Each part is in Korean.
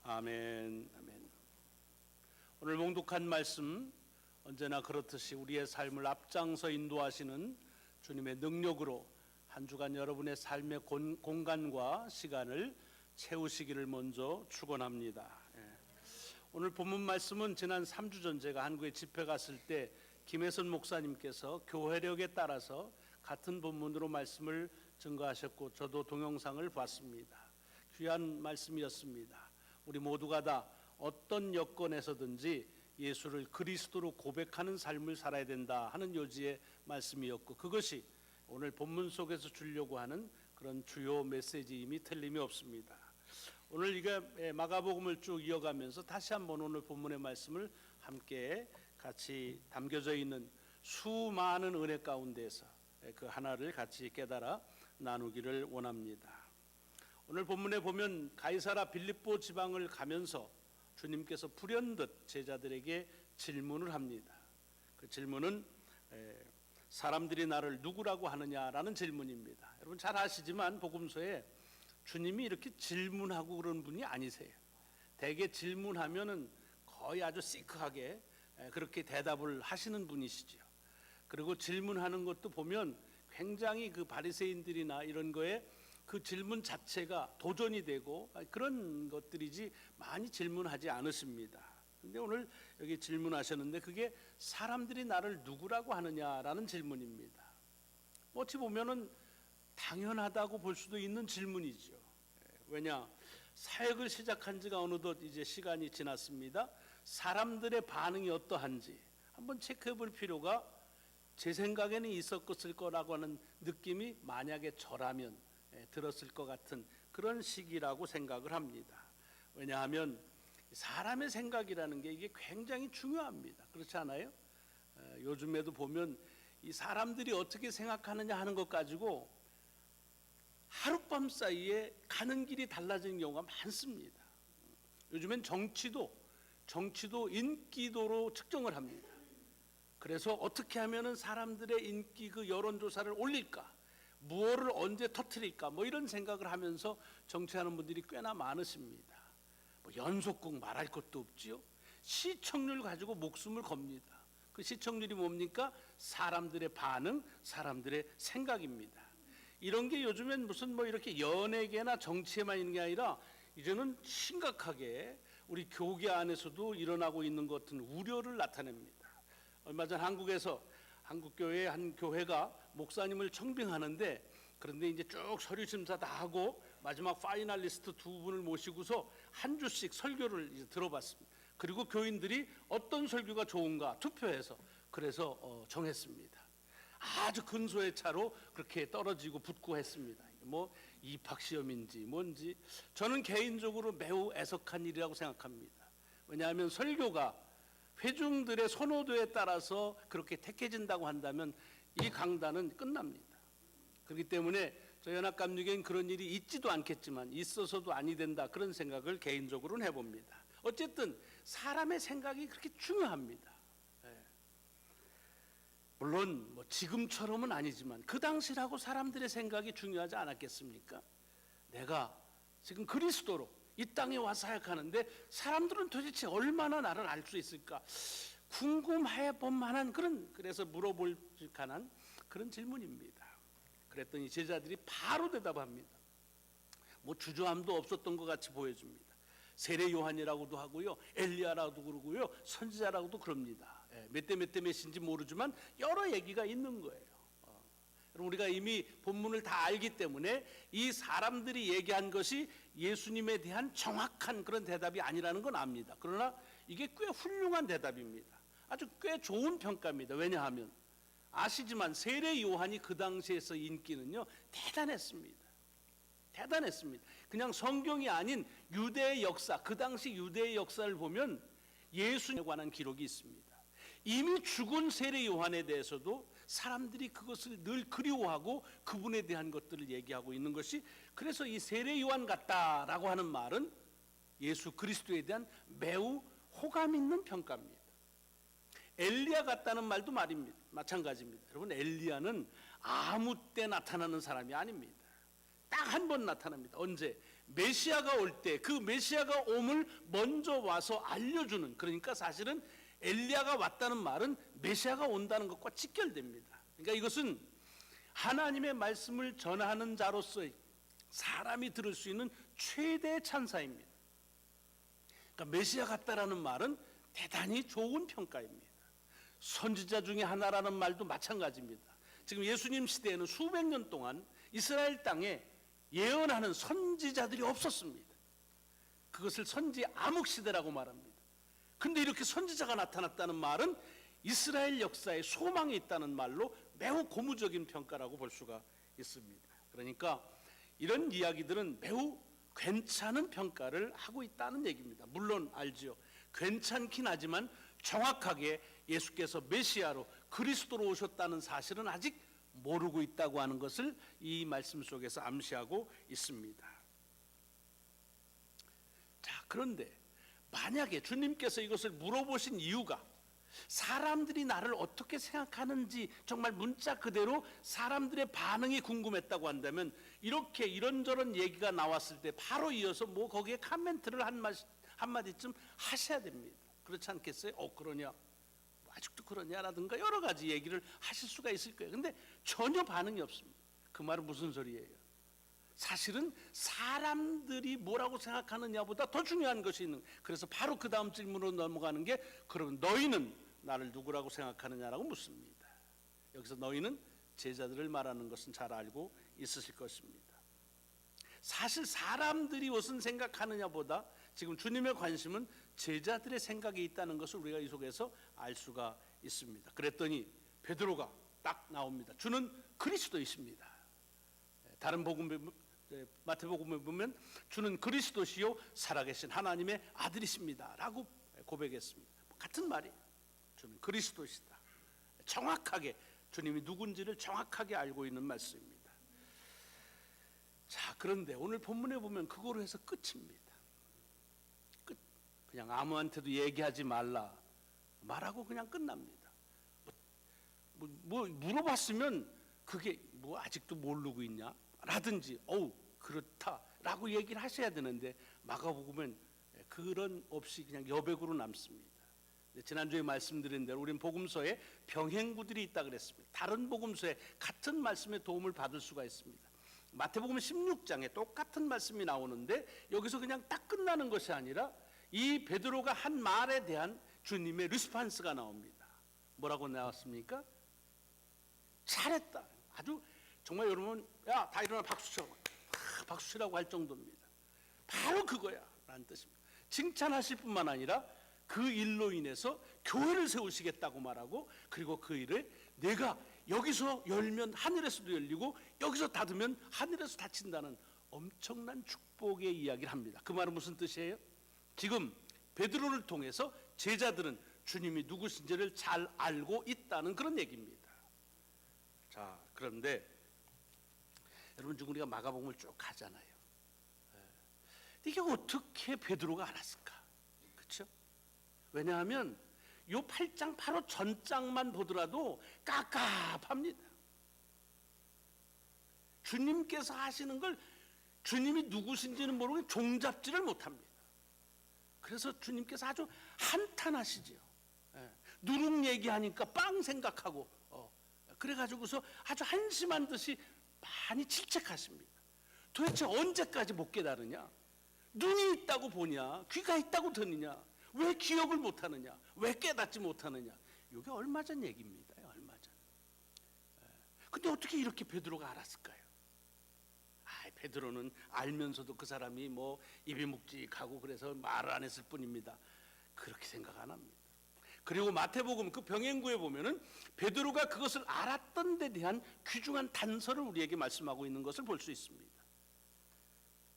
아멘, 아멘. 오늘 봉독한 말씀, 언제나 그렇듯이 우리의 삶을 앞장서 인도하시는 주님의 능력으로 한 주간 여러분의 삶의 공간과 시간을 채우시기를 먼저 축원합니다. 오늘 본문 말씀은 지난 3주 전 제가 한국에 집회 갔을 때 김혜선 목사님께서 교회력에 따라서 같은 본문으로 말씀을 증거하셨고, 저도 동영상을 봤습니다. 귀한 말씀이었습니다. 우리 모두가 다 어떤 여건에서든지 예수를 그리스도로 고백하는 삶을 살아야 된다 하는 요지의 말씀이었고, 그것이 오늘 본문 속에서 주려고 하는 그런 주요 메시지임이 틀림이 없습니다. 오늘 이게 마가복음을 쭉 이어가면서 다시 한번 오늘 본문의 말씀을 함께 같이 담겨져 있는 수많은 은혜 가운데서 그 하나를 같이 깨달아 나누기를 원합니다. 오늘 본문에 보면 가이사라 빌립보 지방을 가면서 주님께서 불현듯 제자들에게 질문을 합니다. 그 질문은 사람들이 나를 누구라고 하느냐라는 질문입니다. 여러분 잘 아시지만 복음서에 주님이 이렇게 질문하고 그런 분이 아니세요. 대개 질문하면은 거의 아주 시크하게 그렇게 대답을 하시는 분이시죠. 그리고 질문하는 것도 보면 굉장히 그 바리새인들이나 이런 거에 그 질문 자체가 도전이 되고 그런 것들이지 많이 질문하지 않으십니다. 근데 오늘 여기 질문하셨는데 그게 사람들이 나를 누구라고 하느냐라는 질문입니다. 어찌 보면은 당연하다고 볼 수도 있는 질문이죠. 왜냐, 사역을 시작한 지가 어느덧 이제 시간이 지났습니다. 사람들의 반응이 어떠한지 한번 체크해 볼 필요가 제 생각에는 있었을 거라고 하는 느낌이 만약에 저라면 들었을 것 같은 그런 시기라고 생각을 합니다. 왜냐하면 사람의 생각이라는 게 이게 굉장히 중요합니다. 그렇지 않아요? 요즘에도 보면 이 사람들이 어떻게 생각하느냐 하는 것 가지고 하룻밤 사이에 가는 길이 달라지는 경우가 많습니다. 요즘엔 정치도 인기도로 측정을 합니다. 그래서 어떻게 하면은 사람들의 인기 그 여론조사를 올릴까, 무엇을 언제 터뜨릴까, 뭐 이런 생각을 하면서 정치하는 분들이 꽤나 많으십니다. 뭐 연속극 말할 것도 없지요. 시청률 가지고 목숨을 겁니다. 그 시청률이 뭡니까? 사람들의 반응, 사람들의 생각입니다. 이런 게 요즘엔 무슨 뭐 이렇게 연예계나 정치에만 있는 게 아니라 이제는 심각하게 우리 교계 안에서도 일어나고 있는 것 같은 우려를 나타냅니다. 얼마 전 한국에서 한국교회 한 교회가 목사님을 청빙하는데, 그런데 이제 쭉 서류 심사 다 하고 마지막 파이널리스트 두 분을 모시고서 한 주씩 설교를 이제 들어봤습니다. 그리고 교인들이 어떤 설교가 좋은가 투표해서 그래서 정했습니다. 아주 근소의 차로 그렇게 떨어지고 붙고 했습니다. 뭐 입학시험인지 뭔지 저는 개인적으로 매우 애석한 일이라고 생각합니다. 왜냐하면 설교가 회중들의 선호도에 따라서 그렇게 택해진다고 한다면 이 강단은 끝납니다. 그렇기 때문에 저 연합감리교회는 그런 일이 있지도 않겠지만 있어서도 아니 된다, 그런 생각을 개인적으로는 해봅니다. 어쨌든 사람의 생각이 그렇게 중요합니다. 물론 뭐 지금처럼은 아니지만 그 당시라고 사람들의 생각이 중요하지 않았겠습니까? 내가 지금 그리스도로 이 땅에 와서 사역하는데 사람들은 도대체 얼마나 나를 알 수 있을까 궁금해 볼 만한 그래서 물어볼 만한 그런 질문입니다. 그랬더니 제자들이 바로 대답합니다. 뭐 주저함도 없었던 것 같이 보여줍니다. 세례 요한이라고도 하고요, 엘리야라고도 그러고요, 선지자라고도 그럽니다. 몇 대 몇인지 모르지만 여러 얘기가 있는 거예요. 우리가 이미 본문을 다 알기 때문에 이 사람들이 얘기한 것이 예수님에 대한 정확한 그런 대답이 아니라는 건 압니다. 그러나 이게 꽤 훌륭한 대답입니다. 아주 꽤 좋은 평가입니다. 왜냐하면 아시지만 세례 요한이 그 당시에서 인기는요 대단했습니다. 그냥 성경이 아닌 유대의 역사, 그 당시 유대의 역사를 보면 예수님에 관한 기록이 있습니다. 이미 죽은 세례 요한에 대해서도 사람들이 그것을 늘 그리워하고 그분에 대한 것들을 얘기하고 있는 것이, 그래서 이 세례 요한 같다라고 하는 말은 예수 그리스도에 대한 매우 호감 있는 평가입니다. 엘리야 같다는 말도 말입니다. 마찬가지입니다. 여러분, 엘리야는 아무 때 나타나는 사람이 아닙니다. 딱 한 번 나타납니다. 언제? 메시아가 올 때 그 메시아가 옴을 먼저 와서 알려주는, 그러니까 사실은 엘리야가 왔다는 말은 메시아가 온다는 것과 직결됩니다. 그러니까 이것은 하나님의 말씀을 전하는 자로서의 사람이 들을 수 있는 최대의 찬사입니다. 그러니까 메시아 같다라는 말은 대단히 좋은 평가입니다. 선지자 중에 하나라는 말도 마찬가지입니다. 지금 예수님 시대에는 수백 년 동안 이스라엘 땅에 예언하는 선지자들이 없었습니다. 그것을 선지 암흑 시대라고 말합니다. 근데 이렇게 선지자가 나타났다는 말은 이스라엘 역사에 소망이 있다는 말로 매우 고무적인 평가라고 볼 수가 있습니다. 그러니까 이런 이야기들은 매우 괜찮은 평가를 하고 있다는 얘기입니다. 물론 알지요. 괜찮긴 하지만 정확하게 예수께서 메시아로 그리스도로 오셨다는 사실은 아직 모르고 있다고 하는 것을 이 말씀 속에서 암시하고 있습니다. 자, 그런데 만약에 주님께서 이것을 물어보신 이유가 사람들이 나를 어떻게 생각하는지 정말 문자 그대로 사람들의 반응이 궁금했다고 한다면 이렇게 이런저런 얘기가 나왔을 때 바로 이어서 뭐 거기에 코멘트를 한마디쯤 하셔야 됩니다. 그렇지 않겠어요? 그러냐? 아직도 그러냐라든가 여러 가지 얘기를 하실 수가 있을 거예요. 근데 전혀 반응이 없습니다. 그 말은 무슨 소리예요? 사실은 사람들이 뭐라고 생각하느냐보다 더 중요한 것이 있는 거예요. 그래서 바로 그 다음 질문으로 넘어가는 게 그럼 너희는 나를 누구라고 생각하느냐라고 묻습니다. 여기서 너희는 제자들을 말하는 것은 잘 알고 있으실 것입니다. 사실 사람들이 무슨 생각하느냐보다 지금 주님의 관심은 제자들의 생각이 있다는 것을 우리가 이 속에서 알 수가 있습니다. 그랬더니 베드로가 딱 나옵니다. 주는 그리스도이십니다. 다른 복음 마태복음에 보면 주는 그리스도시요 살아계신 하나님의 아들이십니다 라고 고백했습니다. 같은 말이에요. 주는 그리스도시다. 정확하게 주님이 누군지를 정확하게 알고 있는 말씀입니다. 자, 그런데 오늘 본문에 보면 그거로 해서 끝입니다. 끝. 그냥 아무한테도 얘기하지 말라고 그냥 끝납니다. 뭐 물어봤으면 그게 뭐 아직도 모르고 있냐 라든지 그렇다라고 얘기를 하셔야 되는데 마가복음은 그런 없이 그냥 여백으로 남습니다. 지난주에 말씀드린 대로 우리는 복음서에 병행구들이 있다 그랬습니다. 다른 복음서에 같은 말씀의 도움을 받을 수가 있습니다. 마태복음 16장에 똑같은 말씀이 나오는데 여기서 그냥 딱 끝나는 것이 아니라 이 베드로가 한 말에 대한 주님의 리스판스가 나옵니다. 뭐라고 나왔습니까? 잘했다. 아주 정말 여러분 야 다 일어나 박수 쳐. 박수 치라고 할 정도입니다. 바로 그거야 라는 뜻입니다. 칭찬하실 뿐만 아니라 그 일로 인해서 교회를 세우시겠다고 말하고 그리고 그 일을 내가 여기서 열면 하늘에서도 열리고 여기서 닫으면 하늘에서 닫힌다는 엄청난 축복의 이야기를 합니다. 그 말은 무슨 뜻이에요? 지금 베드로를 통해서 제자들은 주님이 누구신지를 잘 알고 있다는 그런 얘기입니다. 자, 그런데 여러분 지금 우리가 마가복음을 쭉 가잖아요. 이게 어떻게 베드로가 알았을까? 그렇죠? 왜냐하면 요 8장 바로 전장만 보더라도 깝깝합니다. 주님께서 하시는 걸 주님이 누구신지는 모르고 종잡지를 못합니다. 그래서 주님께서 아주 한탄하시지요. 누룩 얘기하니까 빵 생각하고 그래가지고서 아주 한심한 듯이 많이 질책하십니다. 도대체 언제까지 못 깨달으냐? 눈이 있다고 보냐? 귀가 있다고 듣느냐? 왜 기억을 못하느냐? 왜 깨닫지 못하느냐? 이게 얼마 전 얘기입니다. 얼마 전. 근데 어떻게 이렇게 베드로가 알았을까요? 베드로는 알면서도 그 사람이 뭐 입이 묵직하고 그래서 말을 안 했을 뿐입니다. 그렇게 생각 안 합니다. 그리고 마태복음 그 병행구에 보면은 베드로가 그것을 알았던 데 대한 귀중한 단서를 우리에게 말씀하고 있는 것을 볼 수 있습니다.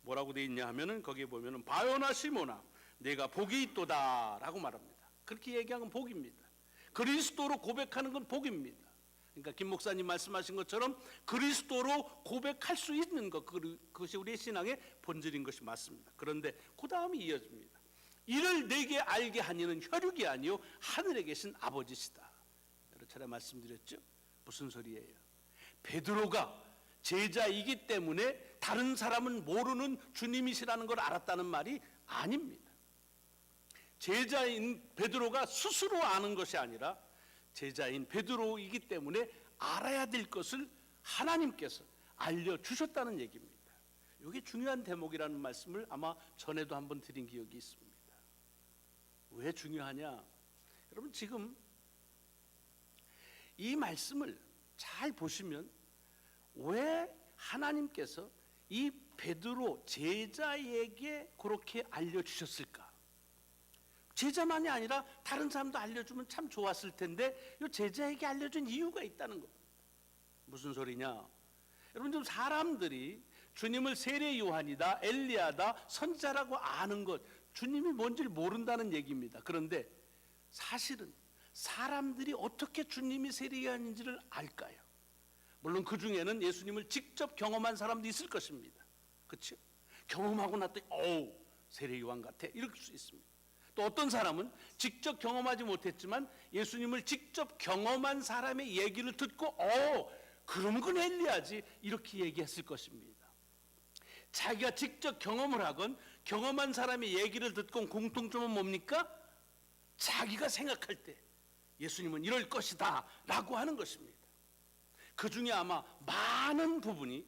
뭐라고 돼 있냐 하면은 거기에 보면은 바요나 시모나 내가 복이 있도다라고 말합니다. 그렇게 얘기한 건 복입니다. 그리스도로 고백하는 건 복입니다. 그러니까 김 목사님 말씀하신 것처럼 그리스도로 고백할 수 있는 것, 그것이 우리의 신앙의 본질인 것이 맞습니다. 그런데 그 다음이 이어집니다. 이를 내게 알게 하니는 혈육이 아니요 하늘에 계신 아버지시다. 여러 차례 말씀드렸죠. 무슨 소리예요? 베드로가 제자이기 때문에 다른 사람은 모르는 주님이시라는 걸 알았다는 말이 아닙니다. 제자인 베드로가 스스로 아는 것이 아니라 제자인 베드로이기 때문에 알아야 될 것을 하나님께서 알려주셨다는 얘기입니다. 이게 중요한 대목이라는 말씀을 아마 전에도 한번 드린 기억이 있습니다. 왜 중요하냐? 여러분, 지금 이 말씀을 잘 보시면 왜 하나님께서 이 베드로 제자에게 그렇게 알려주셨을까? 제자만이 아니라 다른 사람도 알려주면 참 좋았을 텐데 이 제자에게 알려준 이유가 있다는 겁니다. 무슨 소리냐? 여러분, 좀 사람들이 주님을 세례 요한이다, 엘리야다, 선지자라고 아는 것, 주님이 뭔지를 모른다는 얘기입니다. 그런데 사실은 사람들이 어떻게 주님이 세례 요한인지를 알까요? 물론 그 중에는 예수님을 직접 경험한 사람도 있을 것입니다. 그렇죠? 경험하고 났더니 어우, 세례 요한 같아, 이럴 수 있습니다. 또 어떤 사람은 직접 경험하지 못했지만 예수님을 직접 경험한 사람의 얘기를 듣고 그러면 그건 엘리야지, 이렇게 얘기했을 것입니다. 자기가 직접 경험을 하건 경험한 사람의 얘기를 듣고 공통점은 뭡니까? 자기가 생각할 때 예수님은 이럴 것이다 라고 하는 것입니다. 그 중에 아마 많은 부분이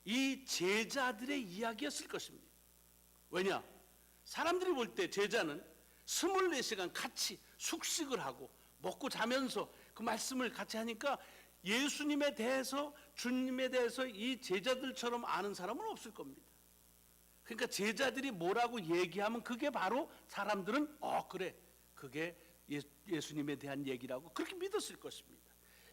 이 제자들의 이야기였을 것입니다. 왜냐? 사람들이 볼 때 제자는 24시간 같이 숙식을 하고 먹고 자면서 그 말씀을 같이 하니까 예수님에 대해서, 주님에 대해서 이 제자들처럼 아는 사람은 없을 겁니다. 그러니까 제자들이 뭐라고 얘기하면 그게 바로 사람들은 그래, 그게 예수님에 대한 얘기라고 그렇게 믿었을 것입니다.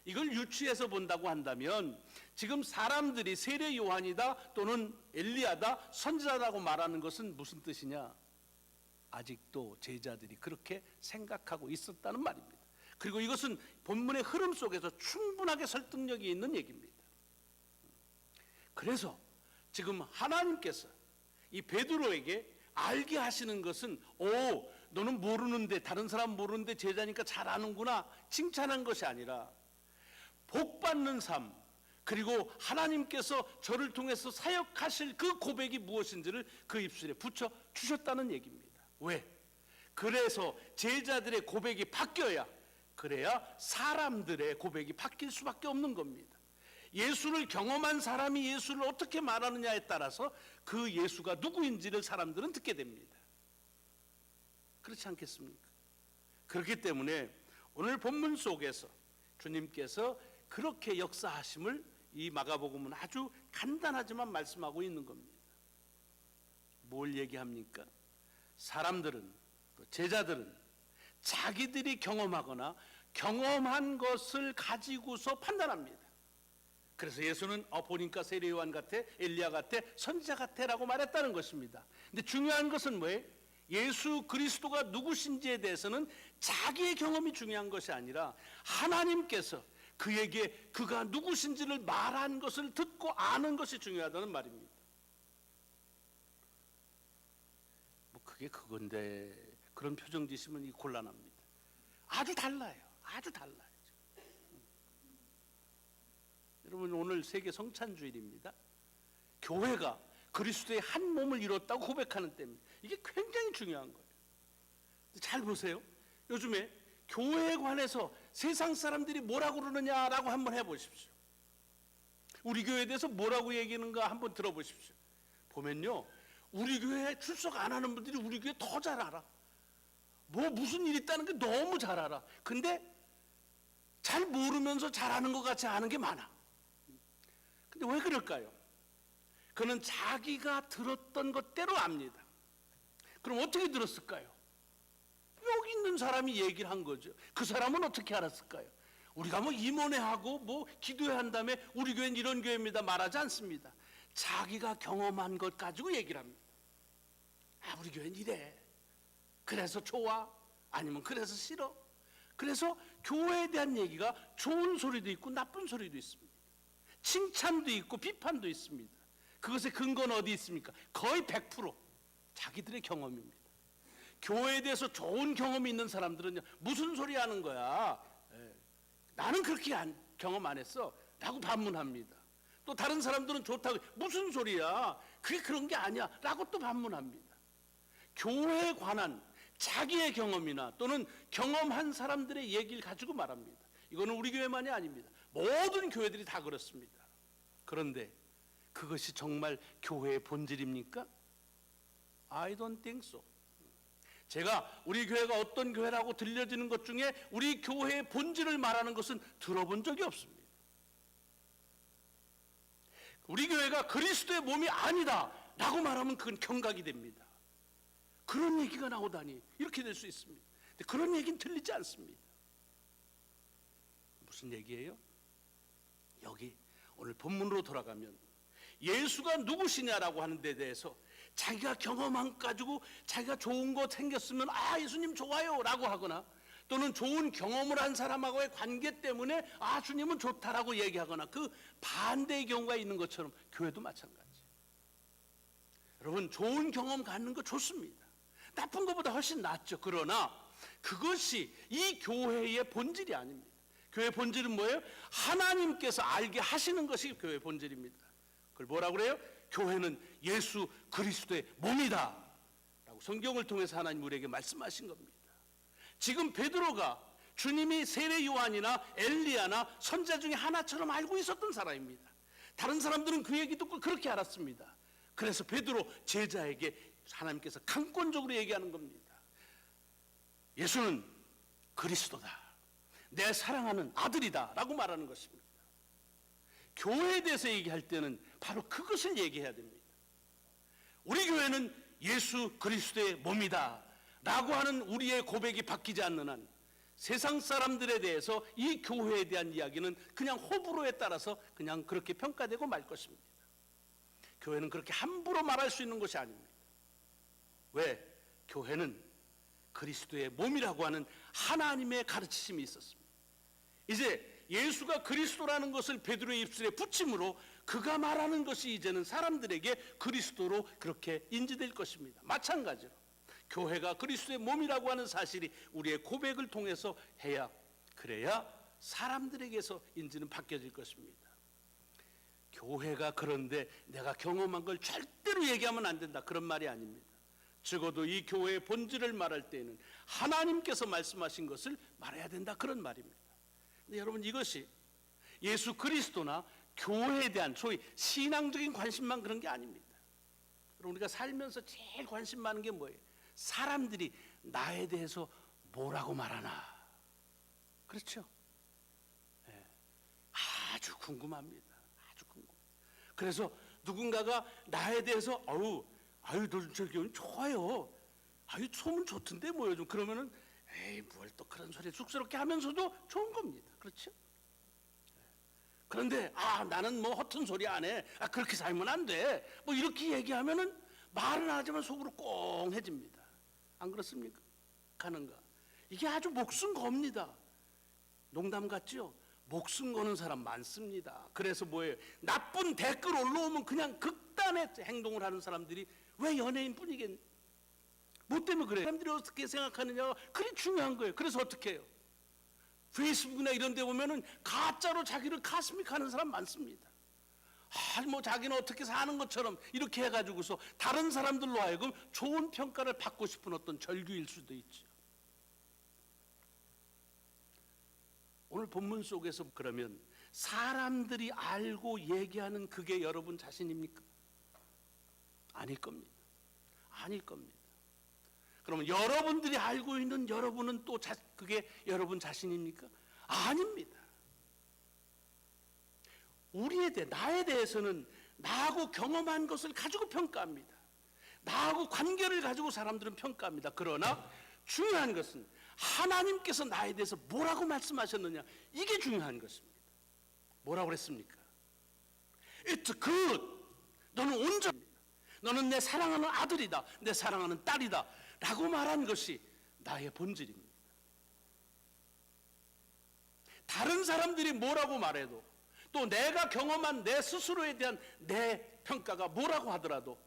이걸 유추해서 본다고 한다면 지금 사람들이 세례 요한이다 또는 엘리야다, 선지자라고 말하는 것은 무슨 뜻이냐? 아직도 제자들이 그렇게 생각하고 있었다는 말입니다. 그리고 이것은 본문의 흐름 속에서 충분하게 설득력이 있는 얘기입니다. 그래서 지금 하나님께서 이 베드로에게 알게 하시는 것은 너는 모르는데, 다른 사람 모르는데 제자니까 잘 아는구나, 칭찬한 것이 아니라 복 받는 삶, 그리고 하나님께서 저를 통해서 사역하실 그 고백이 무엇인지를 그 입술에 붙여 주셨다는 얘기입니다. 왜? 그래서 제자들의 고백이 바뀌어야, 그래야 사람들의 고백이 바뀔 수밖에 없는 겁니다. 예수를 경험한 사람이 예수를 어떻게 말하느냐에 따라서 그 예수가 누구인지를 사람들은 듣게 됩니다. 그렇지 않겠습니까? 그렇기 때문에 오늘 본문 속에서 주님께서 그렇게 역사하심을 이 마가복음은 아주 간단하지만 말씀하고 있는 겁니다. 뭘 얘기합니까? 사람들은, 제자들은 자기들이 경험하거나 경험한 것을 가지고서 판단합니다. 그래서 예수는 보니까 세례 요한 같아, 엘리야 같아, 선지자 같아라고 말했다는 것입니다. 근데 중요한 것은 뭐예요? 예수 그리스도가 누구신지에 대해서는 자기의 경험이 중요한 것이 아니라 하나님께서 그에게 그가 누구신지를 말한 것을 듣고 아는 것이 중요하다는 말입니다. 뭐 그게 그건데 그런 표정 지시면 이 곤란합니다. 아주 달라요. 아주 달라요. 여러분, 오늘 세계 성찬주일입니다. 교회가 그리스도의 한 몸을 이뤘다고 고백하는 때입니다. 이게 굉장히 중요한 거예요. 잘 보세요. 요즘에 교회에 관해서 세상 사람들이 뭐라고 그러느냐라고 한번 해보십시오. 우리 교회에 대해서 뭐라고 얘기하는가 한번 들어보십시오. 보면요, 우리 교회에 출석 안 하는 분들이 우리 교회 더 잘 알아. 뭐 무슨 일이 있다는 게 너무 잘 알아. 근데 잘 모르면서 잘하는 것 같이 아는 게 많아. 근데 왜 그럴까요? 그는 자기가 들었던 것대로 압니다. 그럼 어떻게 들었을까요? 여기 있는 사람이 얘기를 한 거죠. 그 사람은 어떻게 알았을까요? 우리가 뭐 임원회하고 뭐 기도회 한 다음에 우리 교회는 이런 교회입니다 말하지 않습니다. 자기가 경험한 것 가지고 얘기를 합니다. 우리 교회는 이래. 그래서 좋아? 아니면 그래서 싫어? 그래서 교회에 대한 얘기가 좋은 소리도 있고 나쁜 소리도 있습니다. 칭찬도 있고 비판도 있습니다. 그것의 근거는 어디 있습니까? 거의 100% 자기들의 경험입니다. 교회에 대해서 좋은 경험이 있는 사람들은 무슨 소리 하는 거야? 나는 그렇게 경험 안 했어 라고 반문합니다. 또 다른 사람들은 좋다고, 무슨 소리야, 그게 그런 게 아니야 라고 또 반문합니다. 교회에 관한 자기의 경험이나 또는 경험한 사람들의 얘기를 가지고 말합니다. 이거는 우리 교회만이 아닙니다. 모든 교회들이 다 그렇습니다. 그런데 그것이 정말 교회의 본질입니까? I don't think so. 제가 우리 교회가 어떤 교회라고 들려지는 것 중에 우리 교회의 본질을 말하는 것은 들어본 적이 없습니다. 우리 교회가 그리스도의 몸이 아니다 라고 말하면 그건 경각이 됩니다. 그런 얘기가 나오다니 이렇게 될 수 있습니다. 근데 그런 얘기는 들리지 않습니다. 무슨 얘기예요? 여기 오늘 본문으로 돌아가면 예수가 누구시냐라고 하는 데 대해서 자기가 경험한 가지고 자기가 좋은 거 생겼으면 아 예수님 좋아요 라고 하거나, 또는 좋은 경험을 한 사람하고의 관계 때문에 아 주님은 좋다라고 얘기하거나, 그 반대의 경우가 있는 것처럼 교회도 마찬가지. 여러분, 좋은 경험 갖는 거 좋습니다. 나쁜 것보다 훨씬 낫죠. 그러나 그것이 이 교회의 본질이 아닙니다. 교회의 본질은 뭐예요? 하나님께서 알게 하시는 것이 교회의 본질입니다. 그걸 뭐라고 그래요? 교회는 예수 그리스도의 몸이다 라고 성경을 통해서 하나님 우리에게 말씀하신 겁니다. 지금 베드로가 주님이 세례 요한이나 엘리야나 선자 중에 하나처럼 알고 있었던 사람입니다. 다른 사람들은 그 얘기 듣고 그렇게 알았습니다. 그래서 베드로 제자에게 하나님께서 강권적으로 얘기하는 겁니다. 예수는 그리스도다, 내 사랑하는 아들이다 라고 말하는 것입니다. 교회에 대해서 얘기할 때는 바로 그것을 얘기해야 됩니다. 우리 교회는 예수 그리스도의 몸이다 라고 하는 우리의 고백이 바뀌지 않는 한 세상 사람들에 대해서 이 교회에 대한 이야기는 그냥 호불호에 따라서 그냥 그렇게 평가되고 말 것입니다. 교회는 그렇게 함부로 말할 수 있는 것이 아닙니다. 왜? 교회는 그리스도의 몸이라고 하는 하나님의 가르치심이 있었습니다. 이제 예수가 그리스도라는 것을 베드로의 입술에 붙임으로 그가 말하는 것이 이제는 사람들에게 그리스도로 그렇게 인지될 것입니다. 마찬가지로 교회가 그리스도의 몸이라고 하는 사실이 우리의 고백을 통해서 해야, 그래야 사람들에게서 인지는 바뀌어질 것입니다. 교회가 그런데 내가 경험한 걸 절대로 얘기하면 안 된다, 그런 말이 아닙니다. 적어도 이 교회의 본질을 말할 때는 하나님께서 말씀하신 것을 말해야 된다, 그런 말입니다. 근데 여러분, 이것이 예수 그리스도나 교회에 대한 소위 신앙적인 관심만 그런 게 아닙니다. 여러분, 우리가 살면서 제일 관심 많은 게 뭐예요? 사람들이 나에 대해서 뭐라고 말하나. 그렇죠? 네. 아주 궁금합니다. 아주 궁금. 그래서 누군가가 나에 대해서 아유 너 저기 좋아요, 아유 소문 좋던데 뭐 요즘, 그러면은 에이 뭘 또 그런 소리 쑥스럽게 하면서도 좋은 겁니다. 그렇죠? 그런데 나는 뭐 허튼 소리 안 해, 그렇게 살면 안 돼, 뭐 이렇게 얘기하면은 말은 하지만 속으로 꽁해집니다. 안 그렇습니까? 가는가? 이게 아주 목숨 겁니다. 농담 같죠? 목숨 거는 사람 많습니다. 그래서 뭐예요? 나쁜 댓글 올라오면 그냥 극단의 행동을 하는 사람들이 왜 연예인뿐이겠니? 뭐 때문에 그래요? 사람들이 어떻게 생각하느냐가 그리 중요한 거예요. 그래서 어떻게 해요? 페이스북이나 이런 데 보면은 가짜로 자기를 가스믹하는 사람 많습니다. 뭐 자기는 어떻게 사는 것처럼 이렇게 해가지고서 다른 사람들로 하여금 좋은 평가를 받고 싶은 어떤 절규일 수도 있죠. 오늘 본문 속에서 그러면 사람들이 알고 얘기하는 그게 여러분 자신입니까? 아닐 겁니다. 아닐 겁니다. 그러면 여러분들이 알고 있는 여러분은 또 그게 여러분 자신입니까? 아닙니다. 나에 대해서는 나하고 경험한 것을 가지고 평가합니다. 나하고 관계를 가지고 사람들은 평가합니다. 그러나 중요한 것은 하나님께서 나에 대해서 뭐라고 말씀하셨느냐, 이게 중요한 것입니다. 뭐라고 그랬습니까? It's good. 너는 온전합니다. 너는 내 사랑하는 아들이다, 내 사랑하는 딸이다 라고 말한 것이 나의 본질입니다. 다른 사람들이 뭐라고 말해도, 또 내가 경험한 내 스스로에 대한 내 평가가 뭐라고 하더라도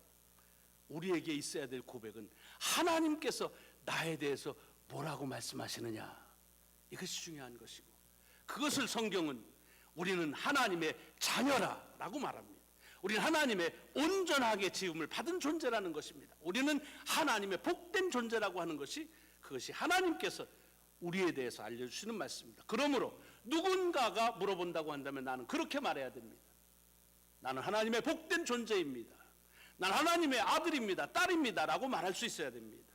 우리에게 있어야 될 고백은 하나님께서 나에 대해서 뭐라고 말씀하시느냐, 이것이 중요한 것이고, 그것을 성경은 우리는 하나님의 자녀라라고 말합니다. 우리는 하나님의 온전하게 지음을 받은 존재라는 것입니다. 우리는 하나님의 복된 존재라고 하는 것이, 그것이 하나님께서 우리에 대해서 알려주시는 말씀입니다. 그러므로 누군가가 물어본다고 한다면 나는 그렇게 말해야 됩니다. 나는 하나님의 복된 존재입니다. 난 하나님의 아들입니다, 딸입니다 라고 말할 수 있어야 됩니다.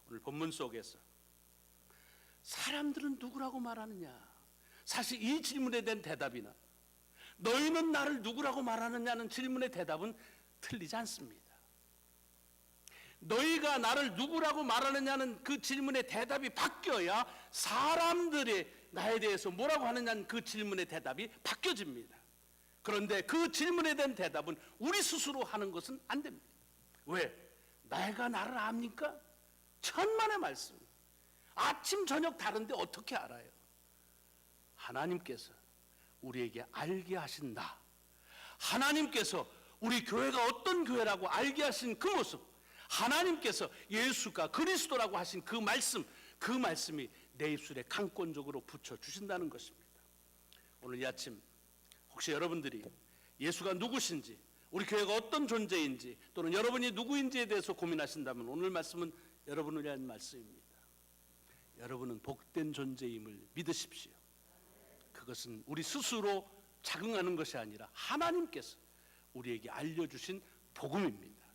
오늘 본문 속에서 사람들은 누구라고 말하느냐, 사실 이 질문에 대한 대답이나 너희는 나를 누구라고 말하느냐는 질문의 대답은 틀리지 않습니다. 너희가 나를 누구라고 말하느냐는 그 질문의 대답이 바뀌어야 사람들이 나에 대해서 뭐라고 하느냐는 그 질문의 대답이 바뀌어집니다. 그런데 그 질문에 대한 대답은 우리 스스로 하는 것은 안 됩니다. 왜? 내가 나를 압니까? 천만의 말씀. 아침 저녁 다른데 어떻게 알아요? 하나님께서 우리에게 알게 하신다. 하나님께서 우리 교회가 어떤 교회라고 알게 하신 그 모습, 하나님께서 예수가 그리스도라고 하신 그 말씀, 그 말씀이 내 입술에 강권적으로 붙여주신다는 것입니다. 오늘 이 아침 혹시 여러분들이 예수가 누구신지, 우리 교회가 어떤 존재인지, 또는 여러분이 누구인지에 대해서 고민하신다면 오늘 말씀은 여러분을 위한 말씀입니다. 여러분은 복된 존재임을 믿으십시오. 그것은 우리 스스로 적응하는 것이 아니라 하나님께서 우리에게 알려주신 복음입니다.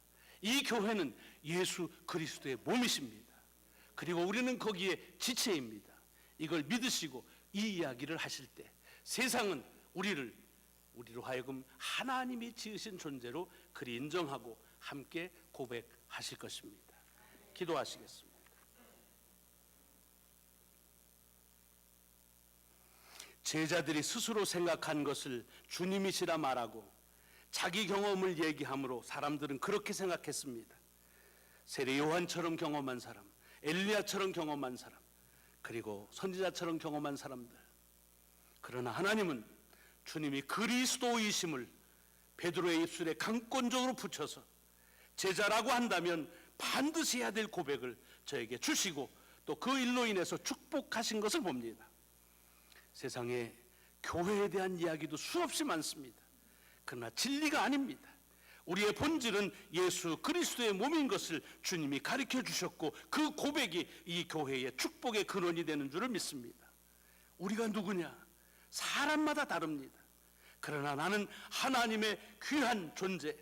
이 교회는 예수 그리스도의 몸이십니다. 그리고 우리는 거기에 지체입니다. 이걸 믿으시고 이 이야기를 하실 때 세상은 우리로 하여금 하나님이 지으신 존재로 그리 인정하고 함께 고백하실 것입니다. 기도하시겠습니다. 제자들이 스스로 생각한 것을 주님이시라 말하고 자기 경험을 얘기함으로 사람들은 그렇게 생각했습니다. 세례 요한처럼 경험한 사람, 엘리야처럼 경험한 사람, 그리고 선지자처럼 경험한 사람들. 그러나 하나님은 주님이 그리스도이심을 베드로의 입술에 강권적으로 붙여서 제자라고 한다면 반드시 해야 될 고백을 저에게 주시고 또 그 일로 인해서 축복하신 것을 봅니다. 세상에 교회에 대한 이야기도 수없이 많습니다. 그러나 진리가 아닙니다. 우리의 본질은 예수 그리스도의 몸인 것을 주님이 가르쳐 주셨고 그 고백이 이 교회의 축복의 근원이 되는 줄을 믿습니다. 우리가 누구냐? 사람마다 다릅니다. 그러나 나는 하나님의 귀한 존재,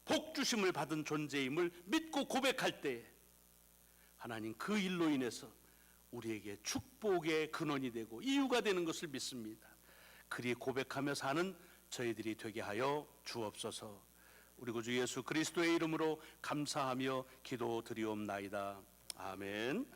복 주심을 받은 존재임을 믿고 고백할 때 하나님 그 일로 인해서 우리에게 축복의 근원이 되고 이유가 되는 것을 믿습니다. 그리 고백하며 사는 저희들이 되게 하여 주옵소서. 우리 구주 예수 그리스도의 이름으로 감사하며 기도드리옵나이다. 아멘.